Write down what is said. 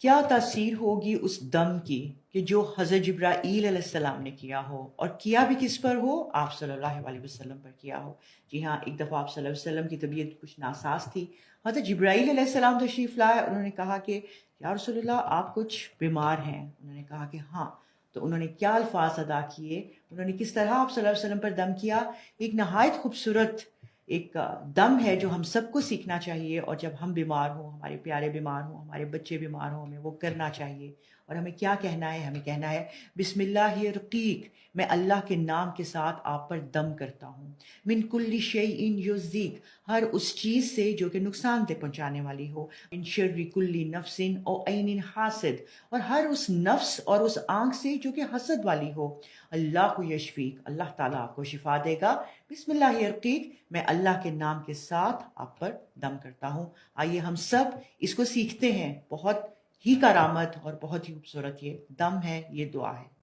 کیا تاثیر ہوگی اس دم کی کہ جو حضرت جبرائیل علیہ السلام نے کیا ہو، اور کیا بھی کس پر ہو؟ آپ صلی اللہ علیہ وسلم پر کیا ہو۔ جی ہاں، ایک دفعہ آپ صلی اللہ علیہ وسلم کی طبیعت کچھ ناساز تھی، حضرت جبرائیل علیہ السلام تشریف لائے، انہوں نے کہا کہ یا رسول اللہ آپ کچھ بیمار ہیں؟ انہوں نے کہا کہ ہاں۔ تو انہوں نے کیا الفاظ ادا کیے، انہوں نے کس طرح آپ صلی اللہ علیہ وسلم پر دم کیا، ایک نہایت خوبصورت ایک دم ہے جو ہم سب کو سیکھنا چاہیے، اور جب ہم بیمار ہوں، ہمارے پیارے بیمار ہوں، ہمارے بچے بیمار ہوں، ہمیں وہ کرنا چاہیے۔ اور ہمیں کیا کہنا ہے؟ ہمیں کہنا ہے بسم اللہ رقیق، میں اللہ کے نام کے ساتھ آپ پر دم کرتا ہوں، من کل شیء یؤذیک، ہر اس چیز سے جو کہ نقصان دہ پہنچانے والی ہو، من شر کل نفس او عین حاسد، اور ہر اس نفس اور اس آنکھ سے جو کہ حسد والی ہو، اللہ کو یشفیق، اللہ تعالیٰ آپ کو شفا دے گا، بسم اللہ الرقیق، میں اللہ کے نام کے ساتھ آپ پر دم کرتا ہوں۔ آئیے ہم سب اس کو سیکھتے ہیں، بہت ہی کرامت اور بہت ہی خوبصورت یہ دم ہے، یہ دعا ہے۔